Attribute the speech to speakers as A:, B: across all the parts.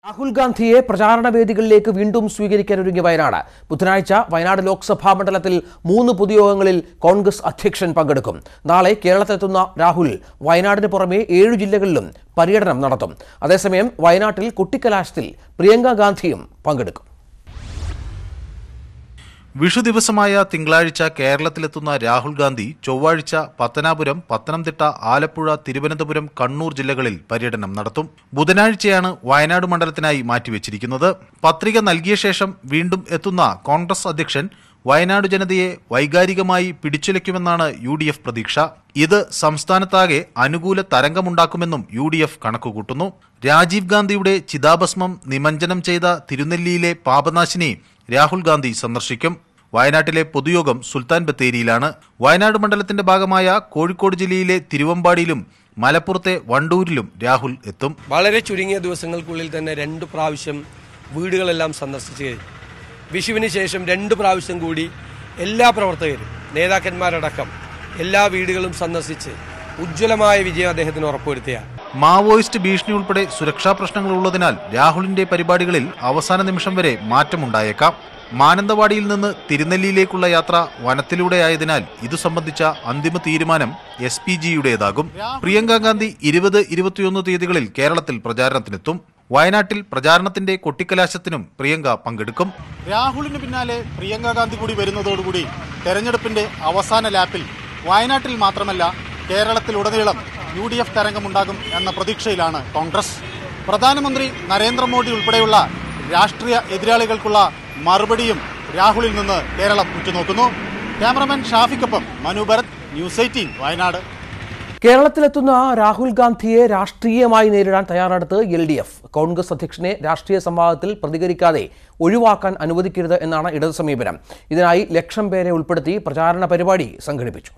A: രാഹുൽ ഗാന്ധിയെ പ്രചാരണ വേദികളിലേക്ക് വീണ്ടും സ്വീകരിക്കാനൊരുങ്ങിയ വയനാട്. ബുധനാഴ്ച വയനാട് ലോക്സഭാ മണ്ഡലത്തിൽ 3 പൊതുയോഗങ്ങളിൽ കോൺഗ്രസ് അധ്യക്ഷൻ പങ്കെടുക്കും. നാളെ കേരളത്തിലെത്തുന്ന രാഹുൽ വയനാടിന് പുറമെ 7 ജില്ലകളിലും പര്യടനം നടത്തും. അതേസമയം വയനാട്ടിൽ കൊട്ടിക്കലാശത്തിൽ പ്രിയങ്ക ഗാന്ധിയും പങ്കെടുക്കും.
B: വിഷു ദിവസമായ തിങ്കളാഴ്ച കേരളത്തിലെത്തുന്ന രാഹുൽ ഗാന്ധി ചൊവ്വാഴ്ച പത്തനാപുരം, പത്തനംതിട്ട, ആലപ്പുഴ, തിരുവനന്തപുരം, കണ്ണൂർ ജില്ലകളിൽ പര്യടനം നടത്തും. ബുധനാഴ്ചയാണ് വയനാട് മണ്ഡലത്തിനായി മാറ്റിവെച്ചിരിക്കുന്നത്. പത്രിക നൽകിയ ശേഷം വീണ്ടും എത്തുന്ന കോൺഗ്രസ് അധ്യക്ഷൻ വയനാട് ജനതയെ വൈകാരികമായി പിടിച്ചുലയ്ക്കുമെന്നാണ് UDF പ്രതീക്ഷ. ഇത് സംസ്ഥാനത്താകെ അനുകൂല തരംഗമുണ്ടാക്കുമെന്നും UDF കണക്കുകൂട്ടുന്നു. രാജീവ് ഗാന്ധിയുടെ ചിതാഭസ്മം നിമജ്ജനം ചെയ്ത തിരുനെല്ലിയിലെ പാപനാശിനി രാഹുൽ ഗാന്ധി സന്ദർശിക്കും. വയനാട്ടിലെ പൊതുയോഗം സുൽത്താൻ ബത്തേരിയിലാണ്. വയനാട് മണ്ഡലത്തിന്റെ ഭാഗമായ കോഴിക്കോട് ജില്ലയിലെ തിരുവമ്പാടിയിലും മലപ്പുറത്തെ വണ്ടൂരിലും രാഹുൽ എത്തും.
C: വളരെ ചുരുങ്ങിയ ദിവസങ്ങൾക്കുള്ളിൽ തന്നെ 2 പ്രാവശ്യം വീടുകളെല്ലാം സന്ദർശിച്ചു കഴിഞ്ഞു. വിഷുവിന് ശേഷം 2 പ്രാവശ്യം കൂടി എല്ലാ പ്രവർത്തകരും, നേതാക്കന്മാരടക്കം എല്ലാ വീടുകളും സന്ദർശിച്ച് ഉജ്ജ്വലമായ വിജയം അദ്ദേഹത്തിന് ഉറപ്പുവരുത്തിയാണ്.
B: മാവോയിസ്റ്റ് ഭീഷണി ഉൾപ്പെടെ സുരക്ഷാ പ്രശ്നങ്ങൾ ഉള്ളതിനാൽ രാഹുലിന്റെ പരിപാടികളിൽ അവസാന നിമിഷം വരെ മാറ്റമുണ്ടായേക്കാം. മാനന്തവാടിയിൽ നിന്ന് തിരുനെല്ലിയിലേക്കുള്ള യാത്ര വനത്തിലൂടെയായതിനാൽ ഇതു സംബന്ധിച്ച അന്തിമ തീരുമാനം SPGയുടേതാകും. പ്രിയങ്ക ഗാന്ധി 20, 21 തീയതികളിൽ കേരളത്തിൽ പ്രചാരണത്തിനെത്തും. വയനാട്ടിൽ പ്രചാരണത്തിന്റെ കൊട്ടിക്കലാശത്തിനും പ്രിയങ്ക പങ്കെടുക്കും.
D: രാഹുലിന് പിന്നാലെ പ്രിയങ്ക ഗാന്ധി കൂടി വരുന്നതോടുകൂടി തെരഞ്ഞെടുപ്പിന്റെ അവസാന ലാപ്പിൽ വയനാട്ടിൽ മാത്രമല്ല കേരളത്തിലുടനീളം UDF തരംഗമുണ്ടാകും എന്ന പ്രതീക്ഷയിലാണ് കോൺഗ്രസ്. പ്രധാനമന്ത്രി നരേന്ദ്രമോദി ഉൾപ്പെടെയുള്ള രാഷ്ട്രീയ എതിരാളികൾക്കുള്ള മറുപടിയും രാഹുലിൽ നിന്ന് കേരളം ഉറ്റുനോക്കുന്നു. ക്യാമറമാൻ ഷാഫിക്കൊപ്പം മനു ഭരത്, ന്യൂസ് 18 വയനാട്.
A: കേരളത്തിലെത്തുന്ന രാഹുൽ ഗാന്ധിയെ രാഷ്ട്രീയമായി നേരിടാൻ തയ്യാറെടുത്ത് LDF. കോൺഗ്രസ് അധ്യക്ഷനെ രാഷ്ട്രീയ സംവാദത്തിൽ പ്രതികരിക്കാതെ ഒഴിവാക്കാൻ അനുവദിക്കരുത് എന്നാണ് ഇടതു സമീപനം. ഇതിനായി 1,00,000 പേരെ ഉൾപ്പെടുത്തി പ്രചാരണ പരിപാടി സംഘടിപ്പിച്ചു.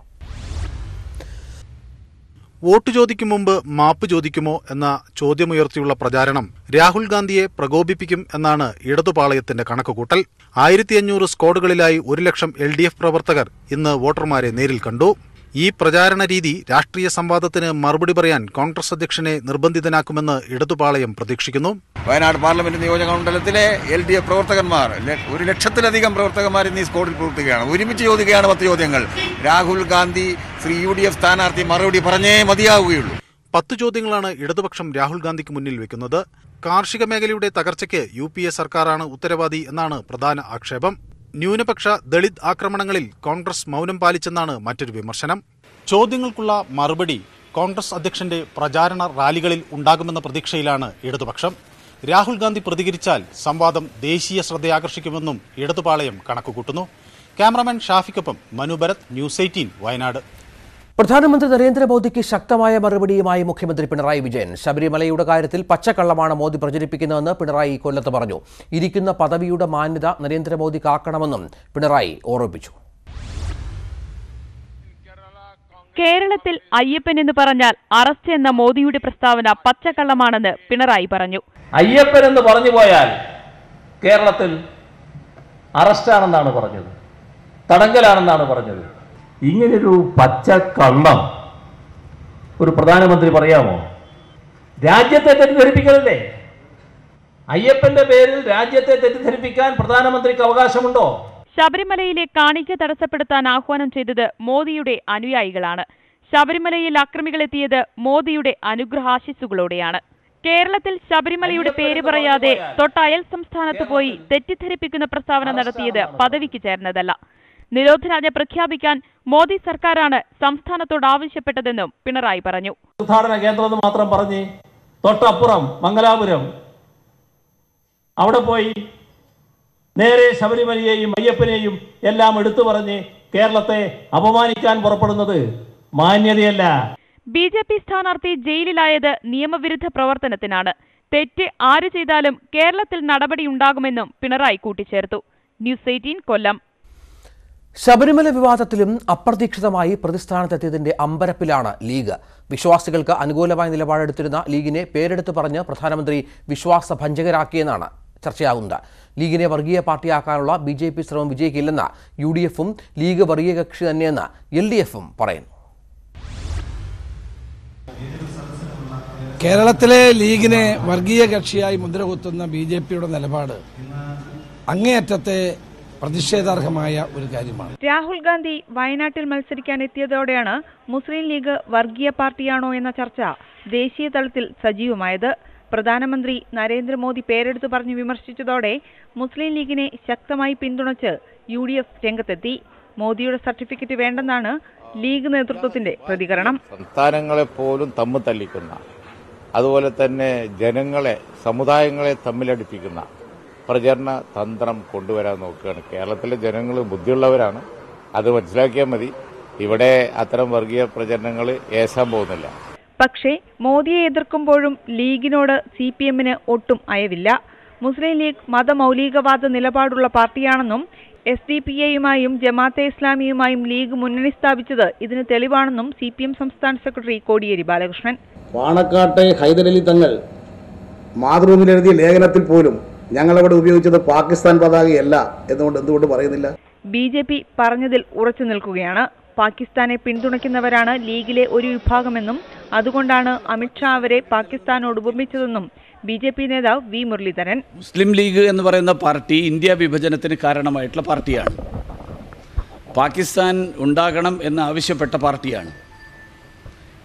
B: വോട്ട് ചോദിക്കും മുമ്പ് മാപ്പ് ചോദിക്കുമോ എന്ന ചോദ്യമുയർത്തിയുള്ള പ്രചാരണം രാഹുൽ ഗാന്ധിയെ പ്രകോപിപ്പിക്കും എന്നാണ് ഇടതുപാളയത്തിന്റെ കണക്കുകൂട്ടൽ. 1500 സ്ക്വാഡുകളിലായി 1,00,000 LDF പ്രവർത്തകർ ഇന്ന് വോട്ടർമാരെ നേരിൽ കണ്ടു. ഈ പ്രചാരണ രീതി രാഷ്ട്രീയ സംവാദത്തിന് മറുപടി പറയാൻ കോൺഗ്രസ് അധ്യക്ഷനെ നിർബന്ധിതനാക്കുമെന്ന് ഇടതുപാളയം പ്രതീക്ഷിക്കുന്നു.
E: വയനാട് പാർലമെന്റ് നിയോജക മണ്ഡലത്തിലെ LDF പ്രവർത്തകന്മാർ 1,00,000-ലധികം പ്രവർത്തകന്മാർ ഇന്ന് ഈ സ്ക്വാഡിൽ പ്രവർത്തിക്കുകയാണ്. ഒരുമിച്ച് ചോദിക്കുകയാണ് 10 ചോദ്യങ്ങൾ. രാഹുൽ ഗാന്ധി UDF സ്ഥാനാർത്ഥി മറുപടി പറഞ്ഞേ മതിയാവുകയുള്ളൂ.
B: 10 ചോദ്യങ്ങളാണ് ഇടതുപക്ഷം രാഹുൽ ഗാന്ധിക്ക് മുന്നിൽ വെക്കുന്നത്. കാർഷിക മേഖലയുടെ തകർച്ചയ്ക്ക് UPA സർക്കാരാണ് ഉത്തരവാദി എന്നാണ് പ്രധാന ആക്ഷേപം. ന്യൂനപക്ഷ ദളിത് ആക്രമണങ്ങളിൽ കോൺഗ്രസ് മൗനം പാലിച്ചെന്നാണ് മറ്റൊരു വിമർശനം. ചോദ്യങ്ങൾക്കുള്ള മറുപടി കോൺഗ്രസ് അധ്യക്ഷന്റെ പ്രചാരണ റാലികളിൽ ഉണ്ടാകുമെന്ന പ്രതീക്ഷയിലാണ് ഇടതുപക്ഷം. രാഹുൽ ഗാന്ധി പ്രതികരിച്ചാൽ സംവാദം ദേശീയ ശ്രദ്ധയാകർഷിക്കുമെന്നും ഇടതുപാളയം കണക്കുകൂട്ടുന്നു. ക്യാമറമാൻ ഷാഫിക്കൊപ്പം മനു ഭരത്, ന്യൂസ് 18 വയനാട്.
A: പ്രധാനമന്ത്രി നരേന്ദ്രമോദിക്ക് ശക്തമായ മറുപടിയുമായി മുഖ്യമന്ത്രി പിണറായി വിജയൻ. ശബരിമലയുടെ കാര്യത്തിൽ പച്ചക്കള്ളമാണ് മോദി പ്രചരിപ്പിക്കുന്നതെന്ന് പിണറായി കൊല്ലത്ത് പറഞ്ഞു. ഇരിക്കുന്ന പദവിയുടെ മാന്യത നരേന്ദ്രമോദി കാക്കണമെന്നും പിണറായി ഓർമ്മിപ്പിച്ചു.
F: കേരളത്തിൽ അയ്യപ്പൻ എന്ന് പറഞ്ഞാൽ അറസ്റ്റ് എന്ന മോദിയുടെ പ്രസ്താവന പച്ചക്കള്ളമാണെന്ന് പിണറായി പറഞ്ഞു.
G: അയ്യപ്പൻ എന്ന് പറഞ്ഞു പോയാൽ കേരളത്തിൽ അറസ്റ്റാണെന്നാണ് പറഞ്ഞത്, തടങ്കലാണെന്നാണ് പറഞ്ഞത്. ഇങ്ങനൊരു പച്ചക്കള്ളം ഒരു പ്രധാനമന്ത്രി പറയാമോ? രാജ്യത്തെ തെറ്റിദ്ധരിപ്പിക്കലല്ലേ? അയ്യപ്പന്റെ പേരിൽ രാജ്യത്തെ തെറ്റിദ്ധരിപ്പിക്കാൻ പ്രധാനമന്ത്രിക്ക് അവകാശമുണ്ടോ?
F: ശബരിമലയിലെ കാണിക്ക തടസ്സപ്പെടുത്താൻ ആഹ്വാനം ചെയ്തത് മോദിയുടെ അനുയായികളാണ്. ശബരിമലയിൽ അക്രമികളെത്തിയത് മോദിയുടെ അനുഗ്രഹാശിസുകളോടെയാണ്. കേരളത്തിൽ ശബരിമലയുടെ പേര് പറയാതെ തൊട്ടയൽ സംസ്ഥാനത്ത് പോയി തെറ്റിദ്ധരിപ്പിക്കുന്ന പ്രസ്താവന നടത്തിയത് പദവിക്ക് ചേർന്നതല്ല. നിരോധനാജ്ഞ പ്രഖ്യാപിക്കാൻ മോദി സർക്കാരാണ് സംസ്ഥാനത്തോട് ആവശ്യപ്പെട്ടതെന്നും പിണറായി പറഞ്ഞു.
G: തീർത്ഥാടന കേന്ദ്രം മാത്രം പറഞ്ഞ് തൊട്ടപ്പുറം മംഗലാപുരം അവിടെ പോയി നേരെ ശബരിമലയെയും അയ്യപ്പനെയും എല്ലാം എടുത്തു പറഞ്ഞ് കേരളത്തെ അപമാനിക്കാൻ പുറപ്പെടുന്നത് മാന്യതയല്ല.
F: BJP സ്ഥാനാർത്ഥി ജയിലിലായത് നിയമവിരുദ്ധ പ്രവർത്തനത്തിനാണ്. തെറ്റ് ആര് ചെയ്താലും കേരളത്തിൽ നടപടിയുണ്ടാകുമെന്നും പിണറായി കൂട്ടിച്ചേർത്തു. ന്യൂസ് 18 കൊല്ലം.
A: ശബരിമല വിവാദത്തിലും അപ്രതീക്ഷിതമായി പ്രതിസ്ഥാനത്തെത്തിയതിന്റെ അമ്പരപ്പിലാണ് ലീഗ്. വിശ്വാസികൾക്ക് അനുകൂലമായ നിലപാടെടുത്തിരുന്ന ലീഗിനെ പേരെടുത്ത് പറഞ്ഞ് പ്രധാനമന്ത്രി വിശ്വാസഭഞ്ജകരാക്കിയെന്നാണ് ചർച്ചയാകുന്നത്. ലീഗിനെ വർഗീയ പാർട്ടിയാക്കാനുള്ള BJP ശ്രമം വിജയിക്കില്ലെന്ന് UDFും ലീഗ് വർഗീയ കക്ഷി തന്നെയെന്ന് LDFും പറയുന്നു.
H: കേരളത്തിലെ ലീഗിനെ വർഗീയ കക്ഷിയായി മുദ്രകുത്തുന്ന BJPയുടെ നിലപാട് അങ്ങേയറ്റത്തെ പ്രതിഷേധാർഹമായ ഒരു കാര്യമാണ്.
F: രാഹുൽ ഗാന്ധി വയനാട്ടിൽ മത്സരിക്കാൻ എത്തിയതോടെയാണ് മുസ്ലിം ലീഗ് വർഗീയ പാർട്ടിയാണോ എന്ന ചർച്ച ദേശീയ തലത്തിൽ സജീവമായത്. പ്രധാനമന്ത്രി നരേന്ദ്രമോദി പേരെടുത്തു പറഞ്ഞു വിമർശിച്ചതോടെ മുസ്ലിം ലീഗിനെ ശക്തമായി പിന്തുണച്ച് UDF രംഗത്തെത്തി. മോദിയുടെ സർട്ടിഫിക്കറ്റ് വേണ്ടെന്നാണ് ലീഗ് നേതൃത്വത്തിന്റെ പ്രതികരണം.
I: സംസ്ഥാനങ്ങളെ പോലും തമ്മിൽ തല്ലിക്കുന്ന, അതുപോലെ തന്നെ ജനങ്ങളെ, സമുദായങ്ങളെ തമ്മിലടിപ്പിക്കുന്ന പ്രചരണ തന്ത്രം കൊണ്ടുവരാൻ നോക്കുകയാണ്. കേരളത്തിലെ ജനങ്ങൾ ബുദ്ധിയുള്ളവരാണ്, അത് മനസ്സിലാക്കിയാൽ മതി. ഇവിടെ അത്തരം വർഗീയ പ്രചരണങ്ങൾ ഏശാൻ പോകുന്നില്ല.
F: പക്ഷേ മോദിയെ എതിർക്കുമ്പോഴും ലീഗിനോട് CPMന് ഒട്ടും അയവില്ല. മുസ്ലിം ലീഗ് മതമൗലികവാദ നിലപാടുള്ള പാർട്ടിയാണെന്നും SDPAയുമായും ജമാഅത്തെ ഇസ്ലാമിയുമായും ലീഗ് മുന്നണി സ്ഥാപിച്ചത് ഇതിന് തെളിവാണെന്നും CPM സംസ്ഥാന സെക്രട്ടറി കോടിയേരി ബാലകൃഷ്ണൻ.
J: പാണക്കാട്ടെ ഹൈദരലി തങ്ങൾ മാതൃഭൂമിയിലെഴുതിയ ലേഖനത്തിൽ പോലും ഞങ്ങളവിടെ ഉപയോഗിച്ചത് പാകിസ്ഥാൻ പതാകയല്ല എന്നുകൊണ്ട് എന്തുകൊണ്ട് പറയുന്നില്ല?
F: BJP പറഞ്ഞതിൽ ഉറച്ചു നിൽക്കുകയാണ്. പാകിസ്ഥാനെ പിന്തുണയ്ക്കുന്നവരാണ് ലീഗിലെ ഒരു വിഭാഗമെന്നും അതുകൊണ്ടാണ് അമിത്ഷാ അവരെ പാകിസ്ഥാനോട് ഉപമിച്ചതെന്നും BJP നേതാവ് V മുരളീധരൻ.
K: മുസ്ലിം ലീഗ് എന്ന് പറയുന്ന പാർട്ടി ഇന്ത്യ വിഭജനത്തിന് കാരണമായിട്ടുള്ള പാർട്ടിയാണ്. പാകിസ്ഥാൻ ഉണ്ടാകണം എന്ന് ആവശ്യപ്പെട്ട പാർട്ടിയാണ്.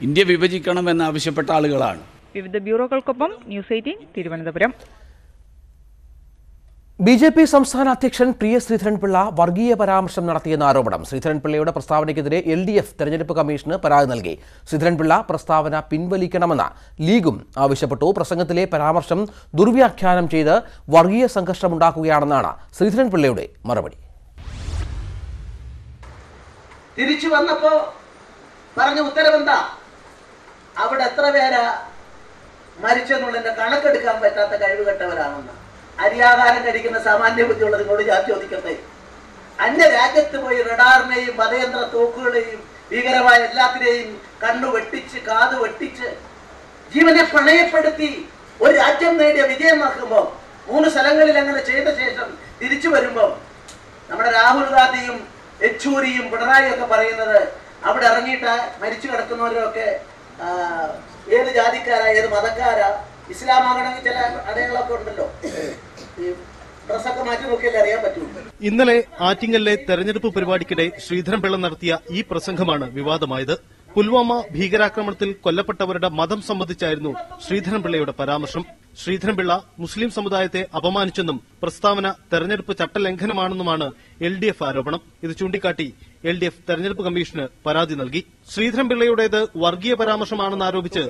K: ഇന്ത്യ വിഭജിക്കണം എന്ന് ആവശ്യപ്പെട്ട ആളുകളാണ്.
F: വിവിധ ബ്യൂറോകൾക്കൊപ്പം ന്യൂസ് 18 തിരുവനന്തപുരം.
A: BJP സംസ്ഥാന അധ്യക്ഷൻ PS ശ്രീധരൻപിള്ള വർഗീയ പരാമർശം നടത്തിയെന്ന ആരോപണം. ശ്രീധരൻപിള്ളയുടെ പ്രസ്താവനയ്ക്കെതിരെ LDF തെരഞ്ഞെടുപ്പ് കമ്മീഷന് പരാതി നൽകി. ശ്രീധരൻപിള്ള പ്രസ്താവന പിൻവലിക്കണമെന്ന് ലീഗും ആവശ്യപ്പെട്ടു. പ്രസംഗത്തിലെ പരാമർശം ദുർവ്യാഖ്യാനം ചെയ്ത് വർഗീയ സംഘർഷമുണ്ടാക്കുകയാണെന്നാണ് ശ്രീധരൻപിള്ളയുടെ മറുപടി.
L: തിരിച്ചു വന്നപ്പോ പറഞ്ഞ ഉത്തരവെന്താ? അവിടെ എത്ര പേരാ മരിച്ചെന്നുള്ളതിന്റെ കണക്കെടുക്കാൻ പറ്റാത്ത കഴിവുകെട്ടവരാണെന്ന്. അരിയാഹാരം കഴിക്കുന്ന സാമാന്യ ബുദ്ധിയുള്ള നിങ്ങളോട് ഞാൻ ചോദിക്കട്ടെ, അന്യ രാജ്യത്ത് പോയി റഡാറിനെയും മതയന്ത്ര തോക്കുകളെയും ഭീകരമായ എല്ലാത്തിനെയും കണ്ണു വെട്ടിച്ച് കാത് വെട്ടിച്ച് ജീവനെ പണയപ്പെടുത്തി ഒരു രാജ്യം നേടിയ വിജയം നടക്കുമ്പോൾ 3 സ്ഥലങ്ങളിൽ അങ്ങനെ ചെയ്ത ശേഷം തിരിച്ചു വരുമ്പോൾ നമ്മുടെ രാഹുൽ ഗാന്ധിയും യെച്ചൂരിയും പിണറായി ഒക്കെ പറയുന്നത് അവിടെ ഇറങ്ങിയിട്ട് മരിച്ചു കിടക്കുന്നവരൊക്കെ ഏത് ജാതിക്കാരാ, ഏത് മതക്കാരാ, ഇസ്ലാമാകണമെങ്കിൽ ചില അടയാളമൊക്കെ ഉണ്ടല്ലോ, ഡ്രസ്സൊക്കെ മാറ്റി നോക്കിയാലേ അറിയാൻ പറ്റുള്ളൂ.
D: ഇന്നലെ ആറ്റിങ്ങലിലെ തെരഞ്ഞെടുപ്പ് പരിപാടിക്കിടെ ശ്രീധരൻപിള്ള നടത്തിയ ഈ പ്രസംഗമാണ് വിവാദമായത്. പുൽവാമ ഭീകരാക്രമണത്തിൽ കൊല്ലപ്പെട്ടവരുടെ മതം സംബന്ധിച്ചായിരുന്നു ശ്രീധരൻപിള്ളയുടെ പരാമർശം. ശ്രീധരൻപിള്ള മുസ്ലിം സമുദായത്തെ അപമാനിച്ചെന്നും പ്രസ്താവന തെരഞ്ഞെടുപ്പ് ചട്ടലംഘനമാണെന്നുമാണ് LDF ആരോപണം. ഇത് ചൂണ്ടിക്കാട്ടി LDF തെരഞ്ഞെടുപ്പ് കമ്മീഷന് പരാതി നൽകി. ശ്രീധരൻപിള്ളയുടേത് വർഗീയ പരാമർശമാണെന്ന് ആരോപിച്ച്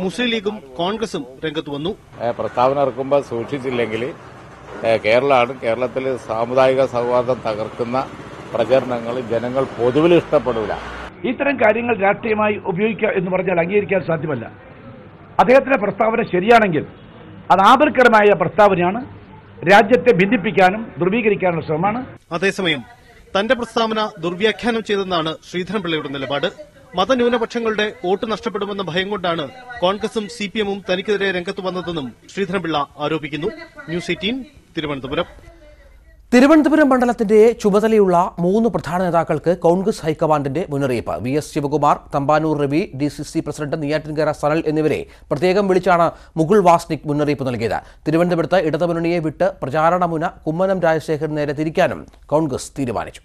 D: മുസ്ലിം ലീഗും കോൺഗ്രസും രംഗത്ത് വന്നു.
I: പ്രസ്താവന ഇറക്കുമ്പോൾ സൂക്ഷിച്ചില്ലെങ്കിൽ കേരളത്തിൽ സാമുദായിക സൗഹാർദ്ദം തകർക്കുന്ന പ്രചരണങ്ങൾ ജനങ്ങൾ പൊതുവിൽ ഇഷ്ടപ്പെടില്ല.
M: ഇത്തരം കാര്യങ്ങൾ രാഷ്ട്രീയമായി ഉപയോഗിക്കുക എന്ന് പറഞ്ഞാൽ അംഗീകരിക്കാൻ സാധ്യമല്ല. അദ്ദേഹത്തിന്റെ പ്രസ്താവന ശരിയാണെങ്കിൽ അത് ആപൽക്കരമായ പ്രസ്താവനയാണ്, രാജ്യത്തെ ഭിന്നിപ്പിക്കാനും ധ്രുവീകരിക്കാനുള്ള ശ്രമമാണ്.
D: അതേസമയം തന്റെ പ്രസ്താവന ദുർവ്യാഖ്യാനം ചെയ്തെന്നാണ് ശ്രീധരൻപിള്ളയുടെ നിലപാട്. മതന്യൂനപക്ഷങ്ങളുടെ വോട്ട് നഷ്ടപ്പെടുമെന്ന ഭയം കൊണ്ടാണ് കോൺഗ്രസും CPMഉം തനിക്കെതിരെ രംഗത്ത് വന്നതെന്നും ശ്രീധരൻപിള്ള ആരോപിക്കുന്നു. ന്യൂസ് 18 തിരുവനന്തപുരം.
A: തിരുവനന്തപുരം മണ്ഡലത്തിന്റെ ചുമതലയുള്ള 3 പ്രധാന നേതാക്കൾക്ക് കോൺഗ്രസ് ഹൈക്കമാൻഡിന്റെ മുന്നറിയിപ്പ്. VS Sivakumar, Thampanoor Ravi, DCC president Neyyattinkara Sanal എന്നിവരെ പ്രത്യേകം വിളിച്ചാണ് മുകുൾ വാസ്നിക് മുന്നറിയിപ്പ് നൽകിയത്. തിരുവനന്തപുരത്ത് ഇടതുമുന്നണിയെ വിട്ട് പ്രചാരണ മുന കുമ്മനം രാജശേഖരന് നേരെ തിരിക്കാനും കോൺഗ്രസ് തീരുമാനിച്ചു.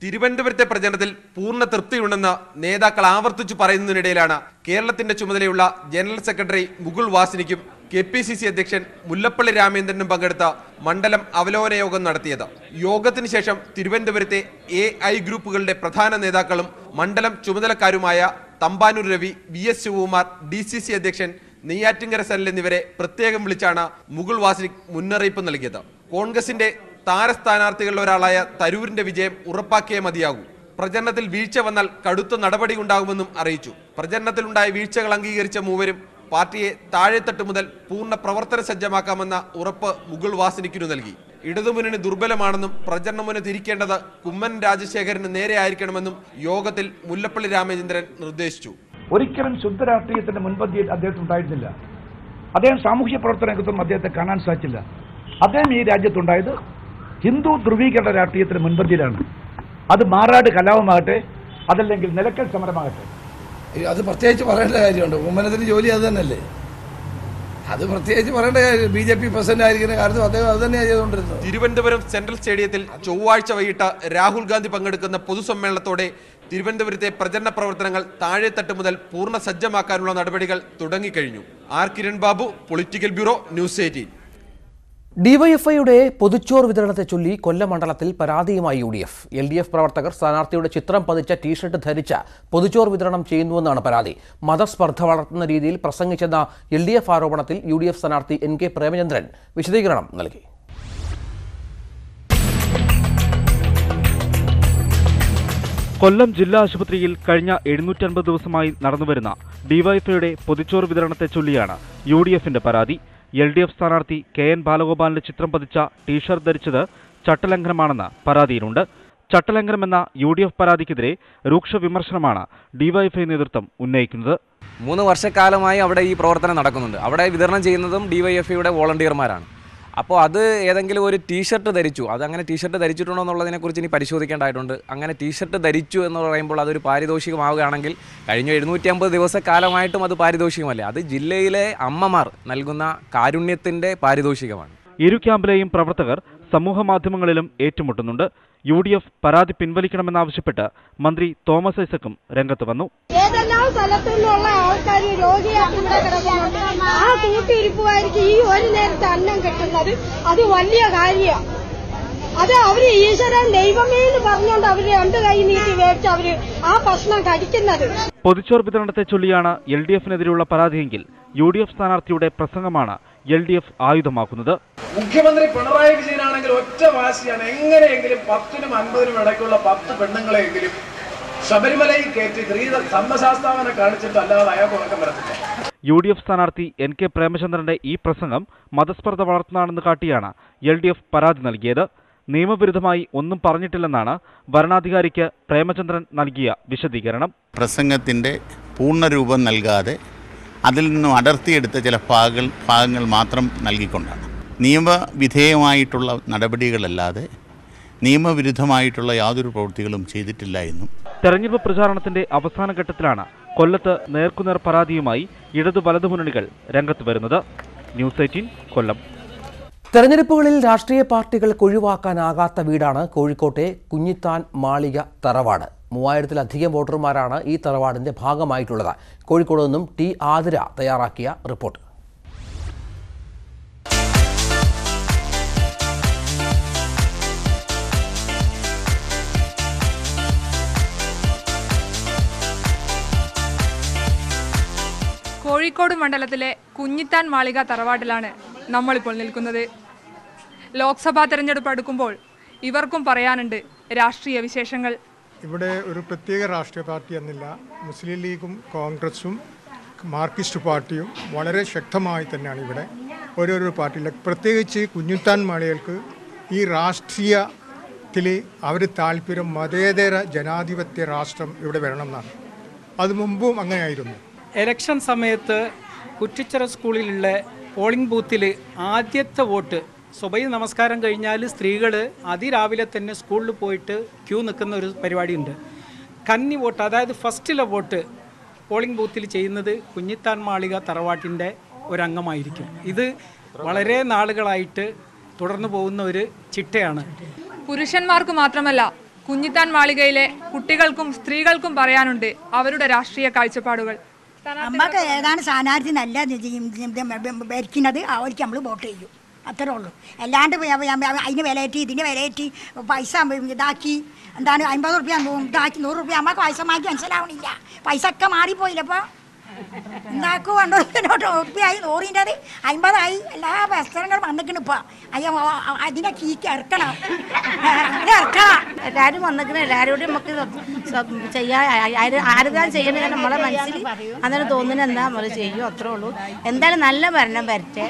N: തിരുവനന്തപുരത്തെ പ്രചരണത്തിൽ പൂർണ്ണ തൃപ്തിയുണ്ടെന്ന് നേതാക്കൾ ആവർത്തിച്ചു പറയുന്നതിനിടയിലാണ് കേരളത്തിന്റെ ചുമതലയുള്ള ജനറൽ സെക്രട്ടറി മുകുൾ വാസ്നിക്കും KPCC അധ്യക്ഷൻ മുല്ലപ്പള്ളി രാമചന്ദ്രനും പങ്കെടുത്ത മണ്ഡലം അവലോകന യോഗം നടത്തിയത്. യോഗത്തിന് ശേഷം തിരുവനന്തപുരത്തെ AI ഗ്രൂപ്പുകളുടെ പ്രധാന നേതാക്കളും മണ്ഡലം ചുമതലക്കാരുമായ തമ്പാനൂർ രവി, VS ശിവകുമാർ, DCC അധ്യക്ഷൻ നെയ്യാറ്റിൻകര സനൽ എന്നിവരെ പ്രത്യേകം വിളിച്ചാണ് മുകുൾ വാസ്നിക് മുന്നറിയിപ്പ് നൽകിയത്. കോൺഗ്രസിന്റെ താരസ്ഥാനാർത്ഥികളിൽ ഒരാളായ തരൂരിന്റെ വിജയം ഉറപ്പാക്കിയേ മതിയാകൂ. പ്രചരണത്തിൽ വീഴ്ച വന്നാൽ കടുത്ത നടപടി ഉണ്ടാകുമെന്നും അറിയിച്ചു. പ്രചരണത്തിലുണ്ടായ വീഴ്ചകൾ അംഗീകരിച്ച മൂവരും പാർട്ടിയെ താഴെത്തട്ട് മുതൽ പൂർണ്ണ പ്രവർത്തന സജ്ജമാക്കാമെന്ന ഉറപ്പ് മുകുൾ വാസ്നിക്കിനു നൽകി. ഇടതുമുന്നണി ദുർബലമാണെന്നും പ്രചരണമുന തിരിക്കേണ്ടത് കുമ്മനം രാജശേഖരന് നേരെ ആയിരിക്കണമെന്നും യോഗത്തിൽ മുല്ലപ്പള്ളി രാമചന്ദ്രൻ നിർദ്ദേശിച്ചു.
M: ഒരിക്കലും ശുദ്ധ രാഷ്ട്രീയത്തിന്റെ മുൻപന്തിയിൽ അദ്ദേഹത്തിന് ഉണ്ടായിരുന്നില്ല. അദ്ദേഹം സാമൂഹ്യ പ്രവർത്തന രംഗത്തും അദ്ദേഹത്തെ കാണാൻ സാധിച്ചില്ല. അദ്ദേഹം ഈ രാജ്യത്തുണ്ടായത് ഹിന്ദു ധ്രുവീകരണ രാഷ്ട്രീയത്തിന് മുൻപന്തിയിലാണ്. അത് മാറാട് കലാപമാകട്ടെ, അതല്ലെങ്കിൽ നിലക്കൽ സമരമാകട്ടെ,
H: അത് പ്രത്യേകിച്ച് പറയേണ്ട കാര്യമുണ്ട്. ഉമ്മനത്തിന് ജോലി അത് തന്നെയല്ലേ, അത് പ്രത്യേകിച്ച് പറയേണ്ട കാര്യം. BJP പ്രസിഡന്റ് ആയിരിക്കുന്ന കാലത്തും അദ്ദേഹം അത് തന്നെയാണ് ചെയ്തുകൊണ്ടിരുന്നത്.
N: തിരുവനന്തപുരം സെൻട്രൽ സ്റ്റേഡിയത്തിൽ ചൊവ്വാഴ്ച വൈകിട്ട് രാഹുൽ ഗാന്ധി പങ്കെടുക്കുന്ന പൊതുസമ്മേളനത്തോടെ തിരുവനന്തപുരത്തെ പ്രചരണ പ്രവർത്തനങ്ങൾ താഴെത്തട്ട് മുതൽ പൂർണ്ണ സജ്ജമാക്കാനുള്ള നടപടികൾ തുടങ്ങിക്കഴിഞ്ഞു. R Kiran Babu, political bureau, news 18.
A: ഡിവൈഎഫ്ഐയുടെ പൊതുച്ചോറ് വിതരണത്തെ ചൊല്ലി കൊല്ലം മണ്ഡലത്തിൽ പരാതിയുമായി UDF. LDF പ്രവർത്തകർ സ്ഥാനാർത്ഥിയുടെ ചിത്രം പതിച്ച ടീഷർട്ട് ധരിച്ച പൊതുച്ചോറ് വിതരണം ചെയ്യുന്നുവെന്നാണ് പരാതി. മതസ്പർദ്ധ വളർത്തുന്ന രീതിയിൽ പ്രസംഗിച്ചെന്ന LDF ആരോപണത്തിൽ UDF സ്ഥാനാർത്ഥി NK പ്രേമചന്ദ്രൻ വിശദീകരണം നൽകി.
O: കൊല്ലം ജില്ലാ ആശുപത്രിയിൽ കഴിഞ്ഞ 750 ദിവസമായി നടന്നുവരുന്ന ഡിവൈഎഫ്ഐയുടെ പൊതുച്ചോറ് വിതരണത്തെ ചൊല്ലിയാണ് UDFന്റെ പരാതി. LDF സ്ഥാനാർത്ഥി KN ബാലഗോപാലിന്റെ ചിത്രം പതിച്ച ടീഷർട്ട് ധരിച്ചത് ചട്ടലംഘനമാണെന്ന് പരാതിയിലുണ്ട്. ചട്ടലംഘനമെന്ന UDF പരാതിക്കെതിരെ രൂക്ഷ വിമർശനമാണ് ഡിവൈഎഫ്ഐ നേതൃത്വം ഉന്നയിക്കുന്നത്.
P: 3 വർഷക്കാലമായി അവിടെ ഈ പ്രവർത്തനം നടക്കുന്നുണ്ട്. അവിടെ വിതരണം ചെയ്യുന്നതും ഡിവൈഎഫ്ഐയുടെ വോളണ്ടിയർമാരാണ്. അപ്പോൾ അത് ഏതെങ്കിലും ഒരു ടീഷർട്ട് ധരിച്ചു, അതങ്ങനെ ടീഷർട്ട് ധരിച്ചിട്ടുണ്ടോ എന്നുള്ളതിനെക്കുറിച്ച് ഇനി പരിശോധിക്കേണ്ടതായിട്ടുണ്ട്. അങ്ങനെ ടീഷർട്ട് ധരിച്ചു എന്ന് പറയുമ്പോൾ അതൊരു പാരിതോഷികമാവുകയാണെങ്കിൽ കഴിഞ്ഞ 750 ദിവസക്കാലമായിട്ടും അത് പാരിതോഷികമല്ല. അത് ജില്ലയിലെ അമ്മമാർ നൽകുന്ന കാരുണ്യത്തിൻ്റെ പാരിതോഷികമാണ്.
O: ഇരു ക്യാമ്പിലെയും പ്രവർത്തകർ സമൂഹ മാധ്യമങ്ങളിലും ഏറ്റുമുട്ടുന്നുണ്ട്. UDF പരാതി പിൻവലിക്കണമെന്നാവശ്യപ്പെട്ട് മന്ത്രി തോമസ് ഐസക്കും രംഗത്ത് വന്നു.
Q: ഏതെല്ലാം സ്ഥലത്തുനിന്നുള്ള ആൾക്കാർ രോഗിയാക്കുന്ന കിടക്കുന്നുണ്ട്. ആ കൂട്ടിയിരിപ്പുകാർക്ക് ഈ ഒരു നേരത്തെ അന്നം കിട്ടുന്നത് അത് വലിയ കാര്യമാണ്. അത് അവര് ഈശ്വരൻ ദൈവമേ എന്ന് പറഞ്ഞുകൊണ്ട് അവര് 2 കൈ നീട്ടി വേടിച്ച് അവര് ആ ഭക്ഷണം കഴിക്കുന്നത്.
O: പൊതുച്ചോറ് വിതരണത്തെ ചൊല്ലിയാണ് LDFനെതിരെയുള്ള പരാതിയെങ്കിൽ UDF സ്ഥാനാർത്ഥിയുടെ പ്രസംഗമാണ് LDF ആയുധമാക്കുന്നത്.
R: മുഖ്യമന്ത്രി പിണറായി വിജയനാണെങ്കിൽ ഒറ്റ വാശിയാണ്, എങ്ങനെയെങ്കിലും 10നും 50നും ഇടയ്ക്കുള്ള 10 പെണ്ണുങ്ങളെയെങ്കിലും ശബരിമലയിൽ കയറ്റി സ്ത്രീ ധർമ്മശാസ്താവനെ കാണിച്ചിട്ട് അല്ലാതെ അയാൾക്ക് ഉറക്കം വരത്തില്ല.
O: UDF സ്ഥാനാർത്ഥി NK പ്രേമചന്ദ്രന്റെ ഈ പ്രസംഗം മതസ്പർദ്ധ വളർത്തുന്നതാണെന്ന് കാട്ടിയാണ് LDF പരാതി നൽകിയത്. നിയമവിരുദ്ധമായി ഒന്നും പറഞ്ഞിട്ടില്ലെന്നാണ് വരണാധികാരിക്ക് പ്രേമചന്ദ്രൻ നൽകിയ വിശദീകരണം.
S: പ്രസംഗത്തിൻ്റെ പൂർണ്ണരൂപം നൽകാതെ അതിൽ നിന്നും അടർത്തിയെടുത്ത ചില ഭാഗങ്ങൾ മാത്രം നൽകിക്കൊണ്ടാണ്. നിയമവിധേയമായിട്ടുള്ള നടപടികളല്ലാതെ നിയമവിരുദ്ധമായിട്ടുള്ള യാതൊരു പ്രവൃത്തികളും ചെയ്തിട്ടില്ല എന്നും.
O: തെരഞ്ഞെടുപ്പ് പ്രചാരണത്തിന്റെ അവസാന ഘട്ടത്തിലാണ് കൊല്ലത്ത് നേർക്കുനേർ പരാതിയുമായി ഇടതു വലതു മുന്നണികൾ രംഗത്ത് വരുന്നത്. ന്യൂസ് 18 കൊല്ലം.
A: തെരഞ്ഞെടുപ്പുകളിൽ രാഷ്ട്രീയ പാർട്ടികൾക്ക് ഒഴിവാക്കാനാകാത്ത വീടാണ് കോഴിക്കോട്ടെ കുഞ്ഞിത്താൻ മാളിക തറവാട്. 3000-ലധികം വോട്ടർമാരാണ് ഈ തറവാടിന്റെ ഭാഗമായിട്ടുള്ളത്. കോഴിക്കോട് നിന്നും T ആതിര തയ്യാറാക്കിയ റിപ്പോർട്ട്.
T: കോഴിക്കോട് മണ്ഡലത്തിലെ കുഞ്ഞിത്താൻ മാളിക തറവാട്ടിലാണ് നമ്മളിപ്പോൾ നിൽക്കുന്നത്. ലോക്സഭാ തെരഞ്ഞെടുപ്പ് അടുക്കുമ്പോൾ ഇവർക്കും പറയാനുണ്ട് രാഷ്ട്രീയ വിശേഷങ്ങൾ.
U: ഇവിടെ ഒരു പ്രത്യേക രാഷ്ട്രീയ പാർട്ടി എന്നില്ല. മുസ്ലിം ലീഗും കോൺഗ്രസും മാർക്സിസ്റ്റ് പാർട്ടിയും വളരെ ശക്തമായി തന്നെയാണ് ഇവിടെ ഓരോരോ പാർട്ടിയിൽ. പ്രത്യേകിച്ച് കുഞ്ഞിത്താൻ മാളികൾക്ക് ഈ രാഷ്ട്രീയത്തിൽ അവർ താല്പര്യം മതേതര ജനാധിപത്യ രാഷ്ട്രം ഇവിടെ വരണം എന്നാണ്. അത് മുമ്പും അങ്ങനെയായിരുന്നു.
V: ഇലക്ഷൻ സമയത്ത് കുറ്റിച്ചിറ സ്കൂളിലുള്ള പോളിംഗ് ബൂത്തിൽ ആദ്യത്തെ വോട്ട് സ്വബൈ നമസ്കാരം കഴിഞ്ഞാൽ സ്ത്രീകൾ അതിരാവിലെ തന്നെ സ്കൂളിൽ പോയിട്ട് ക്യൂ നിൽക്കുന്ന ഒരു പരിപാടിയുണ്ട്. കന്നി വോട്ട്, അതായത് ഫസ്റ്റിലെ വോട്ട് പോളിംഗ് ബൂത്തിൽ ചെയ്യുന്നത് കുഞ്ഞിത്താൻ മാളിക തറവാട്ടിൻ്റെ ഒരംഗമായിരിക്കും. ഇത് വളരെ നാളുകളായിട്ട് തുടർന്നു പോകുന്ന ഒരു ചിട്ടയാണ്.
T: പുരുഷന്മാർക്ക് മാത്രമല്ല കുഞ്ഞിത്താൻ മാളികയിലെ കുട്ടികൾക്കും സ്ത്രീകൾക്കും പറയാനുണ്ട് അവരുടെ രാഷ്ട്രീയ കാഴ്ചപ്പാടുകൾ.
Q: നമുക്ക് ഏതാണ് സ്ഥാനാർത്ഥി നല്ല ഭരിക്കുന്നത് അവർക്ക് നമ്മൾ വോട്ട് ചെയ്യും, അത്രേ ഉള്ളൂ. അല്ലാണ്ട് അതിന് വിലയേറ്റി ഇതിന് വിലയേറ്റി പൈസ ഇതാക്കി എന്താണ് 50 റുപ്യ ഇതാക്കി 100 റുപ്യ നമുക്ക് പൈസ മാറ്റി മനസ്സിലാവണില്ല. പൈസ ഒക്കെ മാറിപ്പോയില്ലപ്പോൾ എന്താക്കും 100 റുപ്യായി 100-ൻ്റെത് 50 എല്ലാ വസ്ത്രങ്ങളും വന്നിക്കണം. ഇപ്പോൾ അതിനെ കീക്ക് ഇറക്കണം.
W: എല്ലാവരും വന്നിക്കണം. എല്ലാവരോടും നമുക്ക് ചെയ്യാൻ ആരുതാ ചെയ്യുന്നത് നമ്മളെ മനസ്സിൽ അങ്ങനെ തോന്നുന്നത് എന്താ നമ്മൾ ചെയ്യും, അത്രേ ഉള്ളൂ. എന്തായാലും നല്ല ഭരണം വരട്ടെ.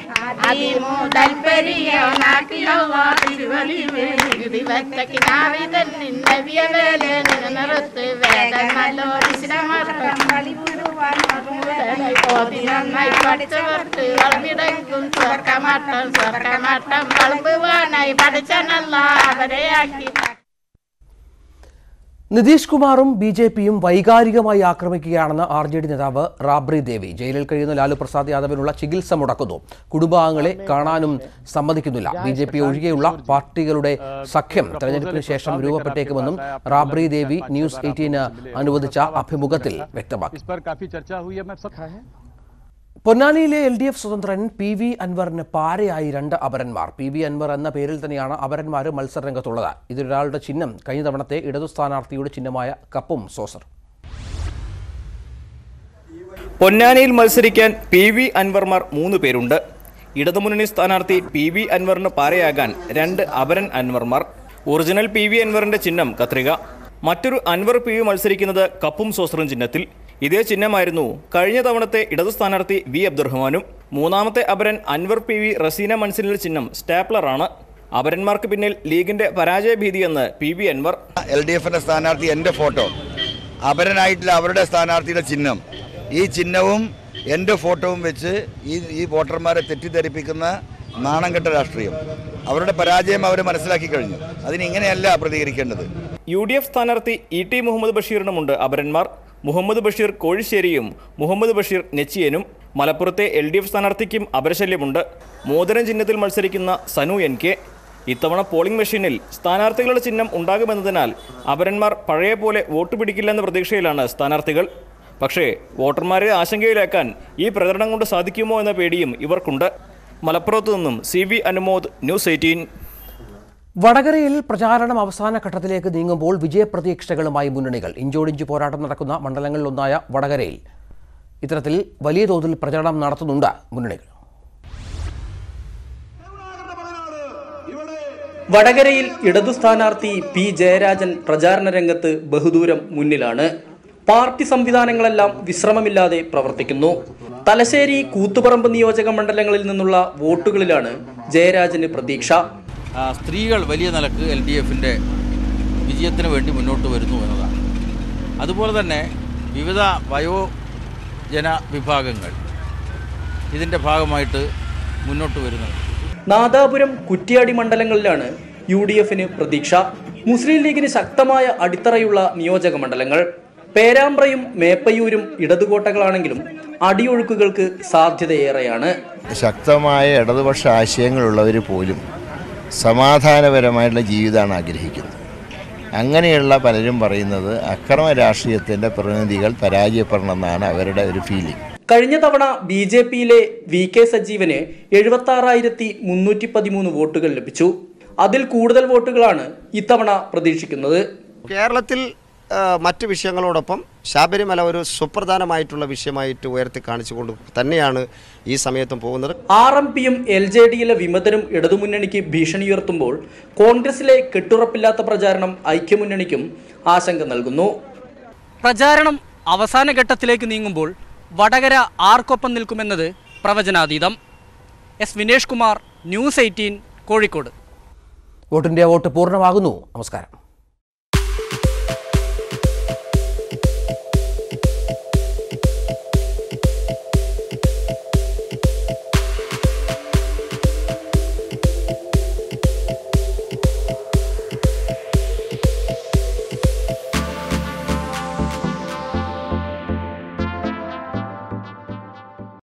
A: നിതീഷ് കുമാറും ബിജെപിയും വൈകാരികമായി ആക്രമിക്കുകയാണെന്ന് ആർജെഡി നേതാവ് റാബ്രി ദേവി. ജയിലിൽ കഴിയുന്ന ലാലു പ്രസാദ് യാദവിനുള്ള ചികിത്സ മുടക്കുന്നു. കുടുംബാംഗങ്ങളെ കാണാനും സമ്മതിക്കുന്നില്ല. ബിജെപി ഒഴികെയുള്ള പാർട്ടികളുടെ സഖ്യം തെരഞ്ഞെടുപ്പിന് ശേഷം രൂപപ്പെട്ടേക്കുമെന്നും റാബ്രി ദേവി ന്യൂസ് 18 അനുവദിച്ച അഭിമുഖത്തിൽ വ്യക്തമാക്കി. പൊന്നാനിയിലെ LDF സ്വതന്ത്രൻ PV അൻവറിന് പാരയായി 2 അപരന്മാർ. PV അൻവർ എന്ന പേരിൽ തന്നെയാണ് അപരന്മാർ മത്സരരംഗത്തുള്ളത്. ഇതിലൊരാളുടെ ചിഹ്നം കഴിഞ്ഞ തവണത്തെ ഇടതു സ്ഥാനാർത്ഥിയുടെ ചിഹ്നമായ കപ്പും സോസർ.
B: പൊന്നാനിയിൽ മത്സരിക്കാൻ PV അൻവർമാർ 3 പേരുണ്ട്. ഇടതുമുന്നണി സ്ഥാനാർത്ഥി PV അൻവറിന് പാരയാകാൻ 2 അപരൻ അൻവർമാർ. ഒറിജിനൽ PV അൻവറിന്റെ ചിഹ്നം കത്രിക. മറ്റൊരു അൻവർ PV മത്സരിക്കുന്നത് കപ്പും സോസറും ചിഹ്നത്തിൽ. ഇതേ ചിഹ്നമായിരുന്നു കഴിഞ്ഞ തവണത്തെ ഇടതു സ്ഥാനാർത്ഥി V അബ്ദുറഹ്മാനും. മൂന്നാമത്തെ അപരൻ അൻവർ PV റസീന മൻസിലിന്റെ ചിഹ്നം സ്റ്റാപ്ലറാണ്. അപരന്മാർക്ക് പിന്നിൽ ലീഗിന്റെ പരാജയ ഭീതിയെന്ന് PV അൻവർ.
C: LDFന്റെ സ്ഥാനാർത്ഥി എൻ്റെ ഫോട്ടോ, അപരനായിട്ടുള്ള അവരുടെ സ്ഥാനാർത്ഥിയുടെ ചിഹ്നം, ഈ ചിഹ്നവും എൻ്റെ ഫോട്ടോവും വെച്ച് ഈ വോട്ടർമാരെ തെറ്റിദ്ധരിപ്പിക്കുന്ന നാണം കെട്ട രാഷ്ട്രീയം, അവരുടെ പരാജയം അവർ മനസ്സിലാക്കി കഴിഞ്ഞു. അതിനിങ്ങനെയല്ല പ്രതികരിക്കേണ്ടത്.
B: UDF സ്ഥാനാർത്ഥി ET മുഹമ്മദ് ബഷീറിനുമുണ്ട് അപരന്മാർ. മുഹമ്മദ് ബഷീർ കോഴിശ്ശേരിയും മുഹമ്മദ് ബഷീർ നെച്ചിയനും. മലപ്പുറത്തെ LDF സ്ഥാനാർത്ഥിക്കും അപരശല്യമുണ്ട്. മോതിരം ചിഹ്നത്തിൽ മത്സരിക്കുന്ന സനു NK. ഇത്തവണ പോളിംഗ് മെഷീനിൽ സ്ഥാനാർത്ഥികളുടെ ചിഹ്നം ഉണ്ടാകുമെന്നതിനാൽ അപരന്മാർ പഴയ പോലെ വോട്ട് പിടിക്കില്ലെന്ന പ്രതീക്ഷയിലാണ് സ്ഥാനാർത്ഥികൾ. പക്ഷേ വോട്ടർമാരെ ആശങ്കയിലാക്കാൻ ഈ പ്രചരണം കൊണ്ട് സാധിക്കുമോ എന്ന പേടിയും ഇവർക്കുണ്ട്. മലപ്പുറത്തു നിന്നും CV അനുമോദ്, ന്യൂസ് 18.
A: വടകരയിൽ പ്രചാരണം അവസാന ഘട്ടത്തിലേക്ക് നീങ്ങുമ്പോൾ വിജയപ്രതീക്ഷകളുമായി മുന്നണികൾ. ഇഞ്ചോടിഞ്ച് പോരാട്ടം നടക്കുന്ന മണ്ഡലങ്ങളിലൊന്നായ വടകരയിൽ ഇത്തരത്തിൽ വലിയ തോതിൽ പ്രചരണം നടത്തുന്നുണ്ട് മുന്നണികൾ.
E: വടകരയിൽ ഇടതു സ്ഥാനാർത്ഥി P ജയരാജൻ പ്രചാരണ രംഗത്ത് ബഹുദൂരം മുന്നിലാണ്. പാർട്ടി സംവിധാനങ്ങളെല്ലാം വിശ്രമമില്ലാതെ പ്രവർത്തിക്കുന്നു. തലശ്ശേരി, കൂത്തുപറമ്പ് നിയോജക മണ്ഡലങ്ങളിൽ നിന്നുള്ള വോട്ടുകളിലാണ് ജയരാജന് പ്രതീക്ഷ.
X: സ്ത്രീകൾ വലിയ നിലക്ക് LDFന്റെ വിജയത്തിന് വേണ്ടി മുന്നോട്ട് വരുന്നു എന്നതാണ്. അതുപോലെ തന്നെ വിവിധ വയോജന വിഭാഗങ്ങൾ ഇതിൻ്റെ ഭാഗമായിട്ട് മുന്നോട്ട് വരുന്നത്.
E: നാദാപുരം, കുറ്റ്യാടി മണ്ഡലങ്ങളിലാണ് UDFന് പ്രതീക്ഷ. മുസ്ലിം ലീഗിന് ശക്തമായ അടിത്തറയുള്ള നിയോജക മണ്ഡലങ്ങൾ. പേരാമ്പ്രയും മേപ്പയൂരും ഇടതുകോട്ടകളാണെങ്കിലും അടിയൊഴുക്കുകൾക്ക് സാധ്യതയേറെയാണ്.
Y: ശക്തമായ ഇടതുപക്ഷ ആശയങ്ങളുള്ളവർ പോലും സമാധാനപരമായിട്ടുള്ള ജീവിതമാണ് ആഗ്രഹിക്കുന്നത്. അങ്ങനെയുള്ള പലരും പറയുന്നത് അക്രമ രാഷ്ട്രീയത്തിൻ്റെ പ്രതിനിധികൾ പരാജയപ്പെടണമെന്നാണ് അവരുടെ ഒരു ഫീലിംഗ്.
E: കഴിഞ്ഞ തവണ BJPയിലെ VK സജീവന് 76,313 വോട്ടുകൾ ലഭിച്ചു. അതിൽ കൂടുതൽ വോട്ടുകളാണ് ഇത്തവണ പ്രതീക്ഷിക്കുന്നത്.
Z: കേരളത്തിൽ മറ്റ് വിഷയങ്ങളോടൊപ്പം ശബരിമല ഒരു സുപ്രധാനമായിട്ടുള്ള വിഷയമായിട്ട് ഉയർത്തി കാണിച്ചുകൊണ്ട് തന്നെയാണ് ഈ സമയത്തും പോകുന്നത്.
E: RMPയും LJDയിലെ വിമതരും ഇടതുമുന്നണിക്ക് ഭീഷണിയുയർത്തുമ്പോൾ കോൺഗ്രസിലെ കെട്ടുറപ്പില്ലാത്ത പ്രചാരണം ഐക്യമുന്നണിക്കും ആശങ്ക നൽകുന്നു. പ്രചാരണം അവസാന ഘട്ടത്തിലേക്ക് നീങ്ങുമ്പോൾ വടകര ആർക്കൊപ്പം നിൽക്കുമെന്നത് പ്രവചനാതീതം. S Vinesh Kumar, news 18, Kozhikode.
A: വോട്ടിന്റെ വോട്ട് പൂർണ്ണമാകുന്നു. നമസ്കാരം.